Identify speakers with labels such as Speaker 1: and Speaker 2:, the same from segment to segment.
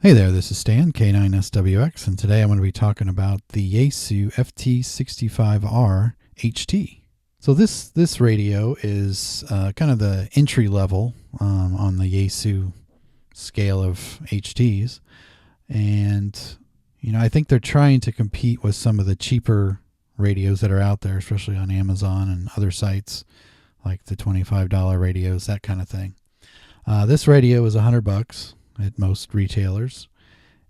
Speaker 1: Hey there, this is Stan, K9SWX, and today I'm going to be talking about the Yaesu FT-65R HT. So this radio is kind of the entry level on the Yaesu scale of HTs, and I think they're trying to compete with some of the cheaper radios that are out there, especially on Amazon and other sites like the $25 radios, that kind of thing. This radio is $100 at most retailers,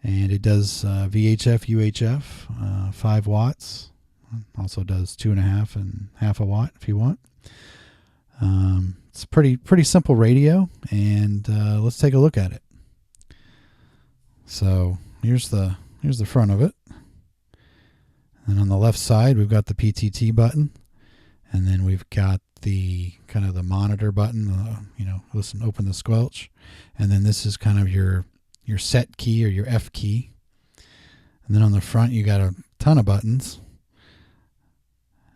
Speaker 1: and it does VHF, UHF, 5 watts. Also does 2.5 and half a watt if you want. It's a pretty simple radio, and let's take a look at it. So here's the front of it, and on the left side we've got the PTT button, and then we've got the kind of the monitor button, listen, open the squelch, and then this is kind of your set key or your F key, and then on the front you got a ton of buttons,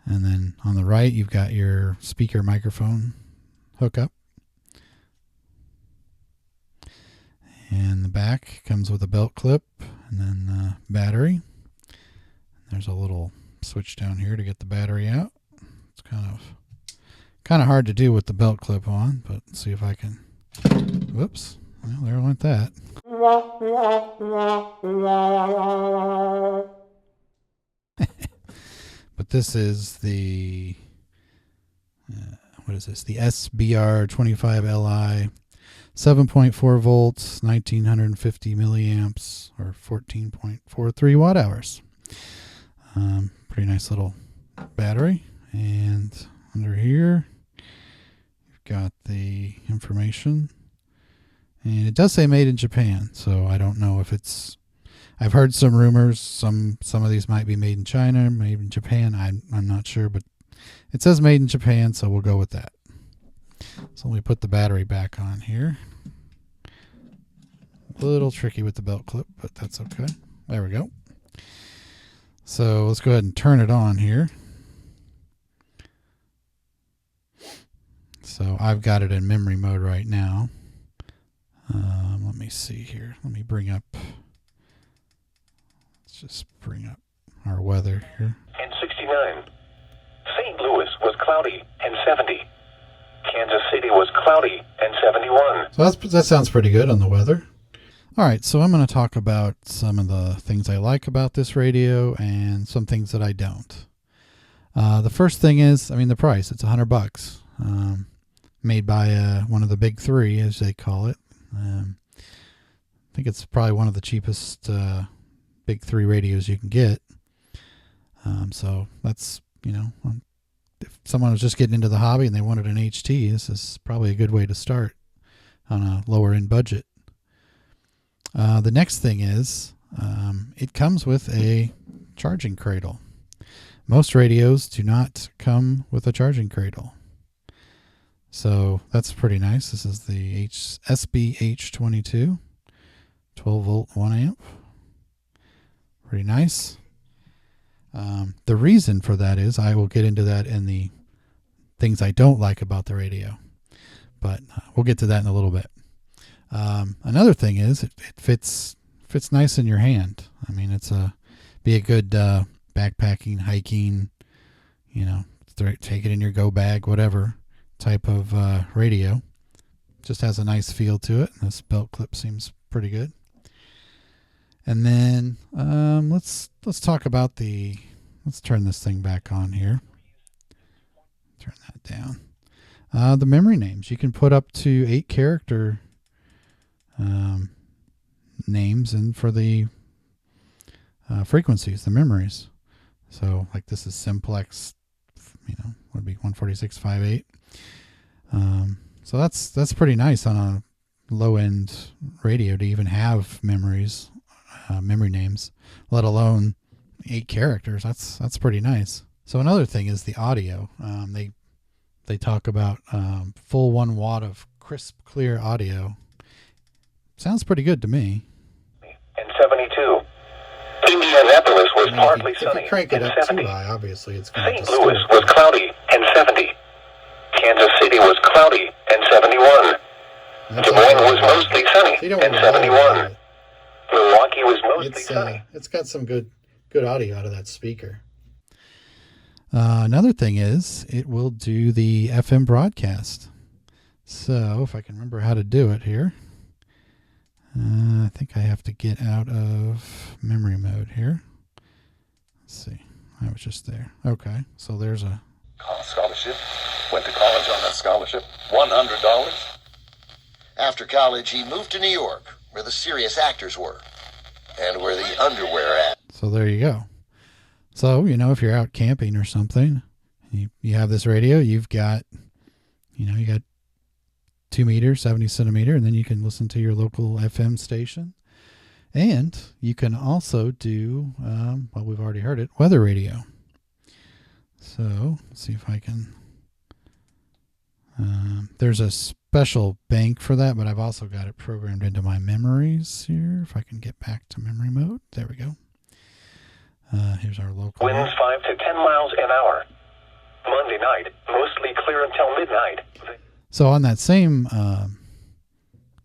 Speaker 1: and then on the right you've got your speaker microphone hookup, and the back comes with a belt clip and then battery. There's a little switch down here to get the battery out. It's kind of hard to do with the belt clip on, but let's see if I can. Whoops. Well, there went that. But this is the what is this? The SBR25LI, 7.4 volts, 1950 milliamps, or 14.43 watt hours. Pretty nice little battery. And under here you've got the information, and it does say made in Japan, so I don't know if it's, I've heard some rumors, some of these might be made in China, made in Japan. I'm not sure, but it says made in Japan, so we'll go with that. So let me put the battery back on here. A little tricky with the belt clip, but that's okay. There we go. So let's go ahead and turn it on here. So I've got it in memory mode right now. Let me see here. Let me bring up, let's just bring up our weather here.
Speaker 2: And 69. St. Louis was cloudy and 70. Kansas City was cloudy and 71.
Speaker 1: So that sounds pretty good on the weather. All right, so I'm going to talk about some of the things I like about this radio and some things that I don't. The first thing is, the price. It's $100. Made by one of the big three, as they call it. I think it's probably one of the cheapest big three radios you can get. So that's, if someone was just getting into the hobby and they wanted an HT, this is probably a good way to start on a lower end budget. The next thing is it comes with a charging cradle. Most radios do not come with a charging cradle. So that's pretty nice. This is the SBH22, 12 volt, 1 amp. Pretty nice. The reason for that is, I will get into that in the things I don't like about the radio, but we'll get to that in a little bit. Another thing is it fits nice in your hand. It's be a good backpacking, hiking, take it in your go bag, whatever type of radio. Just has a nice feel to it. This belt clip seems pretty good. And then let's talk about let's turn this thing back on here. Turn that down. The memory names. You can put up to 8 character names in for the frequencies, the memories. So like this is simplex, would be 146.58. So that's pretty nice on a low end radio to even have memory names, let alone 8 characters. That's pretty nice. So another thing is the audio. They talk about full 1 watt of crisp, clear audio. Sounds pretty good to me.
Speaker 2: And 72. Indianapolis was partly sunny.
Speaker 1: If you crank it up
Speaker 2: 70.
Speaker 1: too high, obviously it's going to
Speaker 2: St. Louis was cloudy and 70. Kansas City was cloudy and 71. Des Moines was mostly sunny and 71. He was mostly sunny.
Speaker 1: It's got some good audio out of that speaker. Another thing is it will do the FM broadcast. So if I can remember how to do it here, I think I have to get out of memory mode here. Let's see. I was just there. Okay, so there's a
Speaker 3: scholarship. Went to college on that scholarship. $100. After college, he moved to New York, where the serious actors were, and where the underwear at.
Speaker 1: So there you go. So, if you're out camping or something, you have this radio, you've got, you got 2 meters, 70 centimeter, and then you can listen to your local FM station. And you can also do, we've already heard it, weather radio. So let's see if I can, there's a special bank for that, but I've also got it programmed into my memories here. If I can get back to memory mode, there we go. Here's our local.
Speaker 2: Winds 5 to 10 miles an hour. Monday night, mostly clear until midnight.
Speaker 1: So on that same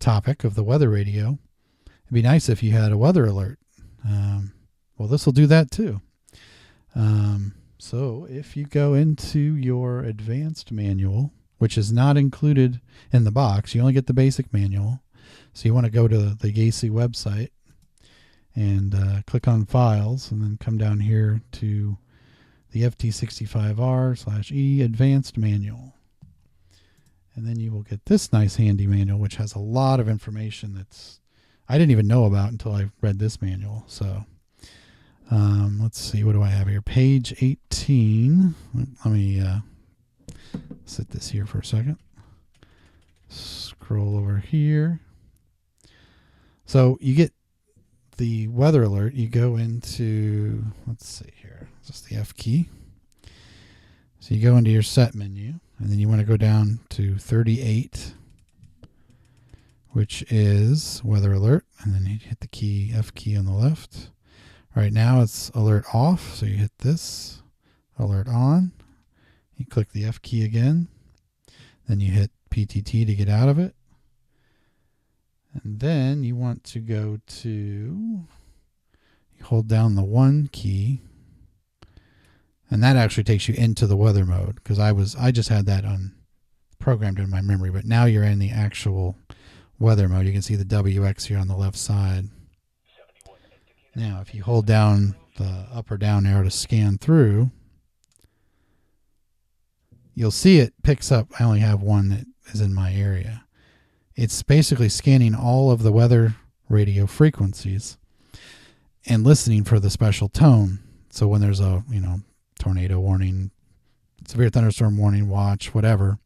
Speaker 1: topic of the weather radio, it'd be nice if you had a weather alert. Well, this will do that too. So if you go into your advanced manual, which is not included in the box, you only get the basic manual. So you want to go to the Yaesu website and click on files and then come down here to the FT-65R/E advanced manual. And then you will get this nice handy manual, which has a lot of information that's I didn't even know about until I read this manual. So let's see, what do I have here? Page 18. Let me set this here for a second. Scroll over here. So you get the weather alert. You go into, let's see here, just the F key. So you go into your set menu, and then you want to go down to 38, which is weather alert, and then you hit the key, F key on the left. Right now it's alert off, so you hit this, alert on. You click the F key again, then you hit PTT to get out of it. And then you want to go to, you hold down the 1 key, and that actually takes you into the weather mode, because I just had that programmed in my memory, but now you're in the actual weather mode. You can see the WX here on the left side. Now, if you hold down the up or down arrow to scan through, you'll see it picks up. I only have one that is in my area. It's basically scanning all of the weather radio frequencies and listening for the special tone. So when there's a, tornado warning, severe thunderstorm warning, watch, whatever,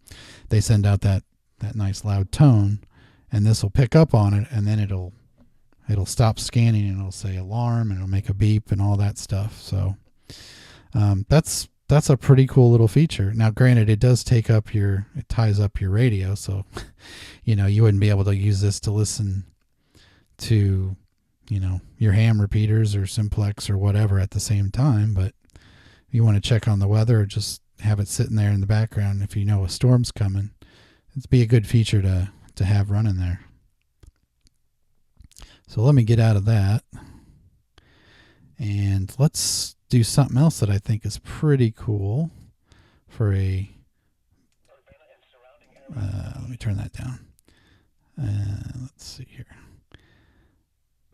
Speaker 1: they send out that nice loud tone, and this will pick up on it, and then it'll stop scanning, and it'll say alarm, and it'll make a beep and all that stuff. So that's a pretty cool little feature. Now, granted, it does it ties up your radio, so you wouldn't be able to use this to listen to your ham repeaters or simplex or whatever at the same time. But if you want to check on the weather, or just have it sitting there in the background if you know a storm's coming, it'd be a good feature to have running there. So let me get out of that, and let's do something else that I think is pretty cool for a, let me turn that down. Let's see here.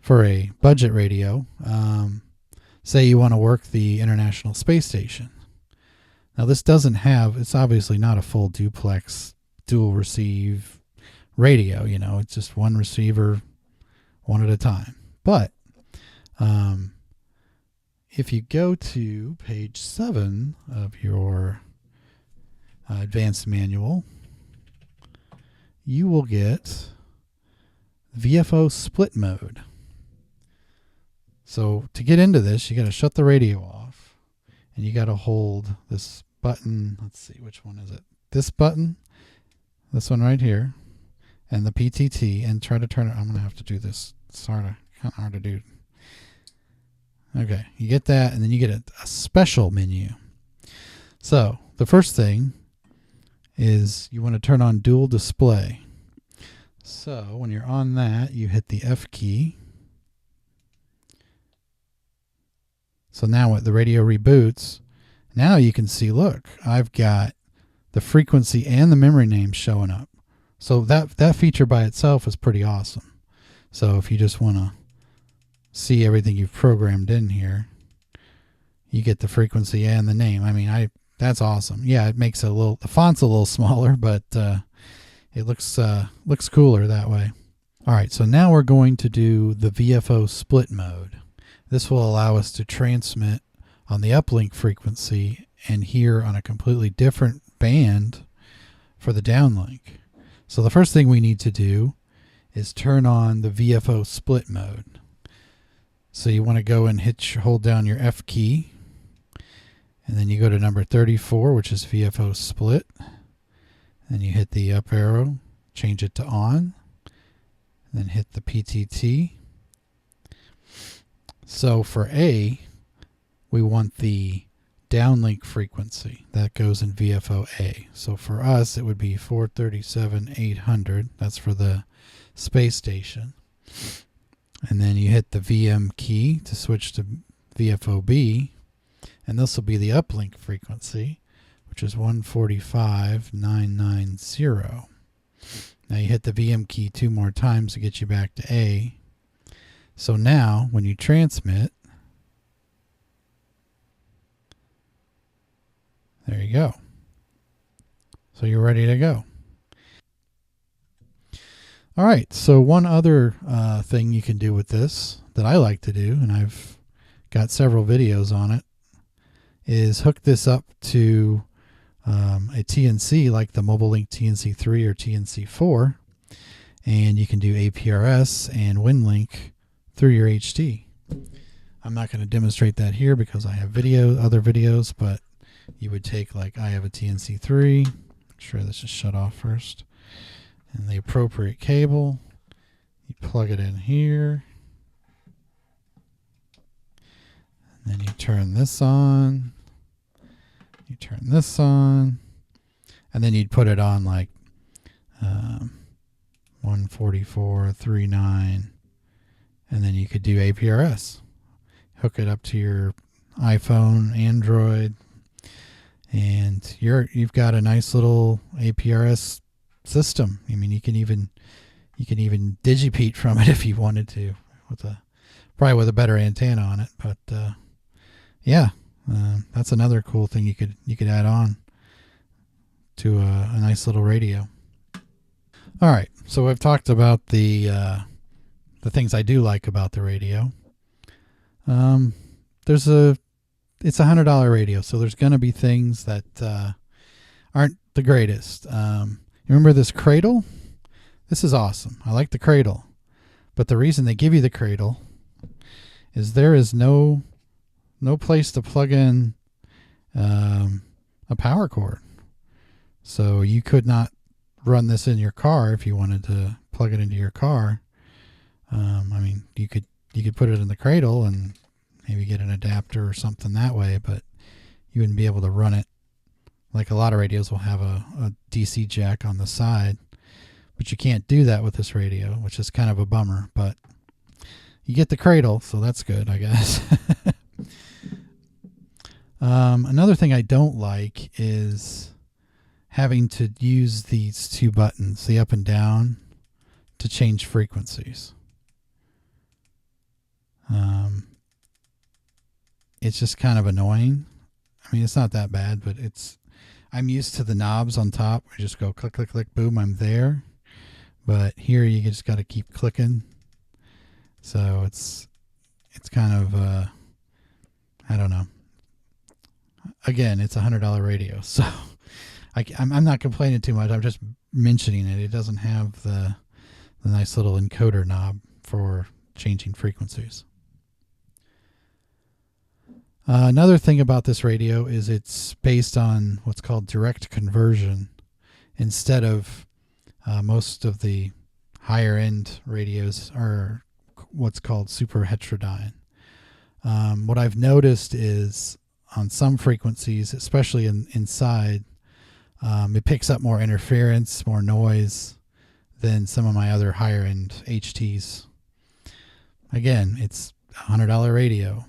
Speaker 1: For a budget radio, say you want to work the International Space Station. Now this it's obviously not a full duplex, dual receive radio, it's just one receiver, one at a time. But if you go to page 7 of your advanced manual, you will get VFO split mode. So to get into this, you got to shut the radio off, and you got to hold this button. Let's see, which one is it? This button, this one right here, and the PTT, and try to turn it. I'm going to have to do this. It's kind of hard to do. Okay, you get that, and then you get a special menu. So the first thing is you want to turn on dual display. So when you're on that, you hit the F key, So now when the radio reboots, now you can see, look, I've got the frequency and the memory name showing up. So that feature by itself is pretty awesome. So if you just want to see everything you've programmed in here, you get the frequency and the name. I mean, that's awesome. Yeah, it makes the font's a little smaller, but it looks cooler that way. All right, so now we're going to do the VFO split mode. This will allow us to transmit on the uplink frequency and hear on a completely different band for the downlink. So the first thing we need to do is turn on the VFO split mode. So you want to go and hold down your F key, and then you go to number 34, which is VFO split, and you hit the up arrow, change it to on, and then hit the PTT. So for A, we want the downlink frequency that goes in VFO A. So for us, it would be 437,800. That's for the space station. And then you hit the VM key to switch to VFO B, and this will be the uplink frequency, which is 145,990. Now you hit the VM key 2 more times to get you back to A. So now when you transmit, there you go. So you're ready to go. All right, so one other thing you can do with this that I like to do, and I've got several videos on it, is hook this up to a TNC like the Mobilinkd TNC3 or TNC4, and you can do APRS and Winlink through your HT. I'm not going to demonstrate that here because I have other videos, but you would take, like, I have a TNC3. Make sure this is shut off first. And the appropriate cable, you plug it in here. And then you turn this on. You turn this on. And then you'd put it on like 144.39. And then you could do APRS. Hook it up to your iPhone, Android, and you've got a nice little APRS system. I mean, you can even digipeat from it if you wanted to, probably with a better antenna on it. But yeah, that's another cool thing you could add on to a nice little radio. All right, so I've talked about the things I do like about the radio. It's a $100 radio, so there's going to be things that aren't the greatest. Remember this cradle? This is awesome. I like the cradle, but the reason they give you the cradle is there is no place to plug in a power cord. So you could not run this in your car if you wanted to plug it into your car. I mean, you could put it in the cradle and maybe get an adapter or something that way, but you wouldn't be able to run it. Like a lot of radios will have a DC jack on the side, but you can't do that with this radio, which is kind of a bummer, but you get the cradle, so that's good, I guess. Another thing I don't like is having to use these two buttons, the up and down, to change frequencies. It's just kind of annoying. I mean, it's not that bad, but I'm used to the knobs on top. I just go click, click, click, boom, I'm there. But here you just got to keep clicking. So it's kind of, I don't know. Again, it's a $100 radio. So I'm not complaining too much. I'm just mentioning it. It doesn't have the nice little encoder knob for changing frequencies. Another thing about this radio is it's based on what's called direct conversion instead of most of the higher end radios are what's called super heterodyne. What I've noticed is on some frequencies, especially inside, it picks up more interference, more noise than some of my other higher end HTs. Again, it's a $100 radio.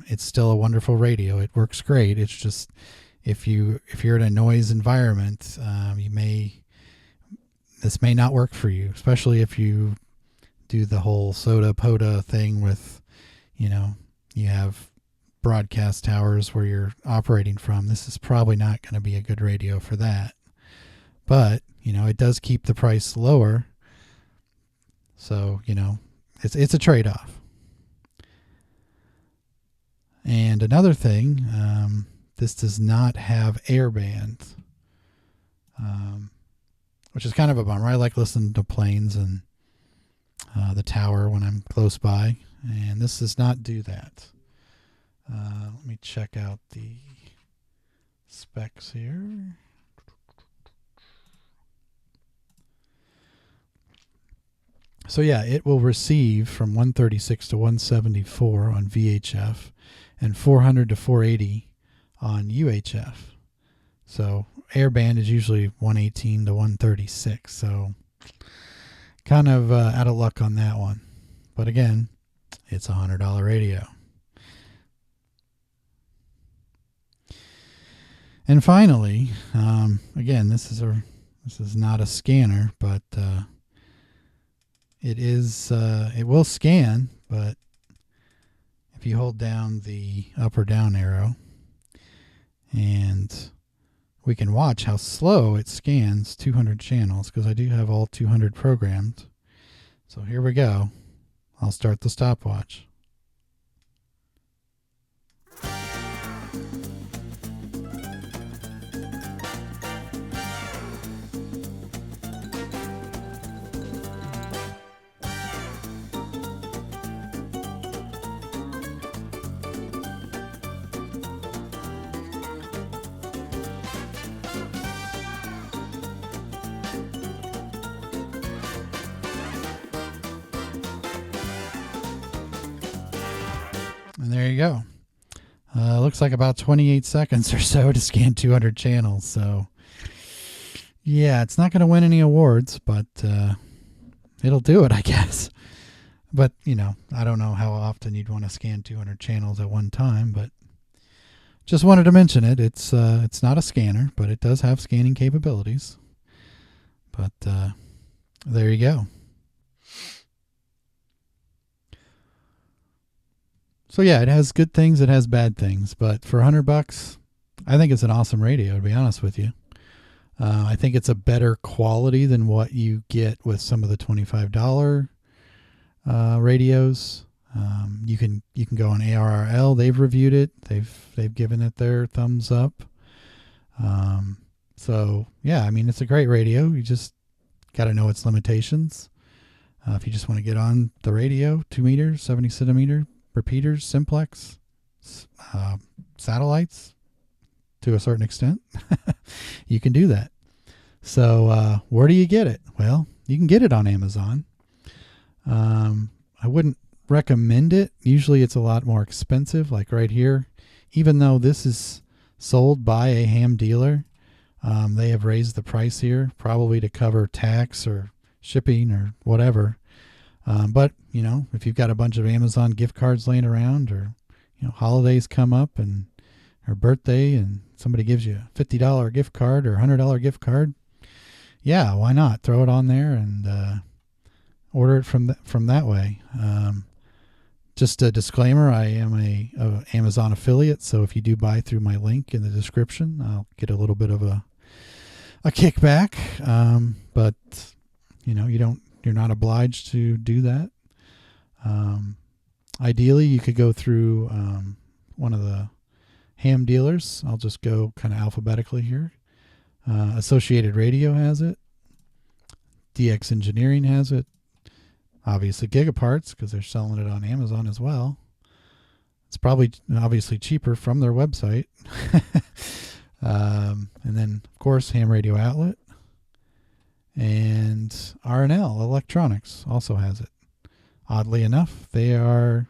Speaker 1: It's still a wonderful radio. It works great. It's just if you're in a noise environment, this may not work for you, especially if you do the whole soda poda thing with, you have broadcast towers where you're operating from. This is probably not going to be a good radio for that. But, it does keep the price lower. So, it's a trade-off. And another thing, this does not have airband, which is kind of a bummer. I like listening to planes and the tower when I'm close by, and this does not do that. Let me check out the specs here. So yeah, it will receive from 136 to 174 on VHF and 400 to 480 on UHF. So airband is usually 118 to 136. So kind of out of luck on that one. But again, it's a $100 radio. And finally, again, this is not a scanner, but it will scan, but if you hold down the up or down arrow, and we can watch how slow it scans 200 channels, because I do have all 200 programmed. So here we go. I'll start the stopwatch. And there you go. Looks like about 28 seconds or so to scan 200 channels. So, yeah, it's not going to win any awards, but it'll do it, I guess. But, I don't know how often you'd want to scan 200 channels at one time, but just wanted to mention it. It's not a scanner, but it does have scanning capabilities. But there you go. So yeah, it has good things, it has bad things, but for $100, I think it's an awesome radio, to be honest with you. I think it's a better quality than what you get with some of the $25 radios. You can go on ARRL. They've reviewed it. They've given it their thumbs up. So yeah, I mean, it's a great radio. You just got to know its limitations. If you just want to get on the radio, 2 meters, 70 centimeter. Repeaters, simplex, satellites, to a certain extent, you can do that. So where do you get it? Well, you can get it on Amazon. I wouldn't recommend it. Usually it's a lot more expensive, like right here. Even though this is sold by a ham dealer, they have raised the price here, probably to cover tax or shipping or whatever. But, if you've got a bunch of Amazon gift cards laying around, or, holidays come up or birthday, and somebody gives you a $50 gift card or $100 gift card, yeah, why not? Throw it on there and order it from that way. Just a disclaimer, I am a Amazon affiliate, so if you do buy through my link in the description, I'll get a little bit of a kickback. But, you're not obliged to do that. Ideally, you could go through one of the ham dealers. I'll just go kind of alphabetically here. Associated Radio has it. DX Engineering has it. Obviously, Gigaparts, because they're selling it on Amazon as well. It's probably obviously cheaper from their website. And then, of course, Ham Radio Outlet. And R&L Electronics also has it. Oddly enough, they are,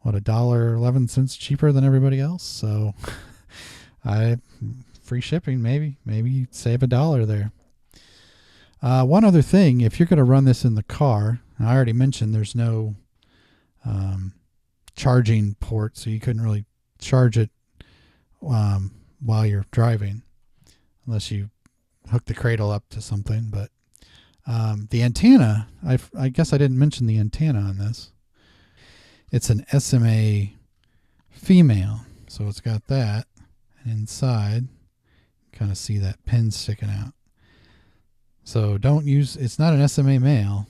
Speaker 1: $1.11 cheaper than everybody else. So, free shipping, maybe you'd save $1 there. One other thing, if you're going to run this in the car, I already mentioned there's no charging port, so you couldn't really charge it while you're driving, unless you hook the cradle up to something. But the antenna, I guess I didn't mention the antenna on this. It's an SMA female, so it's got that, and inside, you kind of see that pin sticking out. So don't use, it's not an SMA male,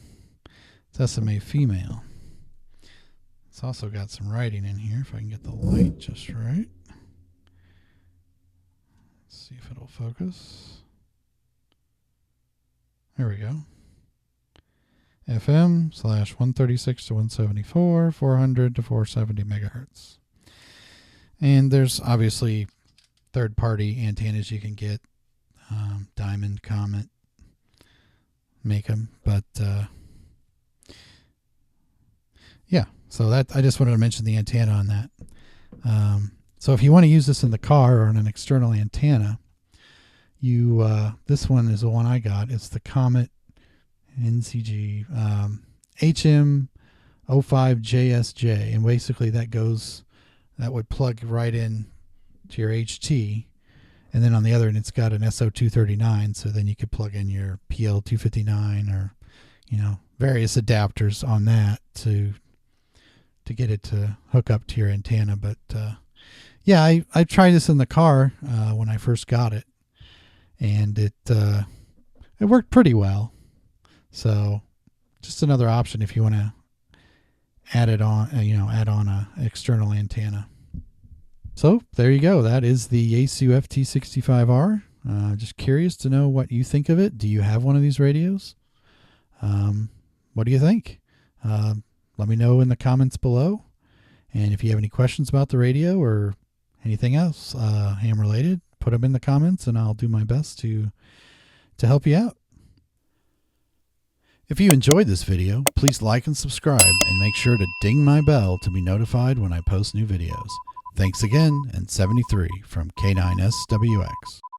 Speaker 1: it's SMA female. It's also got some writing in here, if I can get the light just right. Let's see if it'll focus. There we go. FM /136 to 174, 400 to 470 megahertz. And there's obviously third-party antennas you can get, Diamond, Comet, make them, but yeah. So that, I just wanted to mention the antenna on that. So if you want to use this in the car or on an external antenna, you this one is the one I got. It's the Comet NCG HM05JSJ, and basically that would plug right in to your HT, and then on the other end it's got an SO239, so then you could plug in your PL259 or various adapters on that to get it to hook up to your antenna. But yeah, I tried this in the car when I first got it, and it worked pretty well. So just another option if you want to add it on, add on a external antenna. So there you go. That is the Yaesu FT-65R. Just curious to know what you think of it. Do you have one of these radios? What do you think? Let me know in the comments below. And if you have any questions about the radio or anything else ham related, put them in the comments and I'll do my best to help you out. If you enjoyed this video, please like and subscribe and make sure to ding my bell to be notified when I post new videos. Thanks again, and 73 from K9SWX.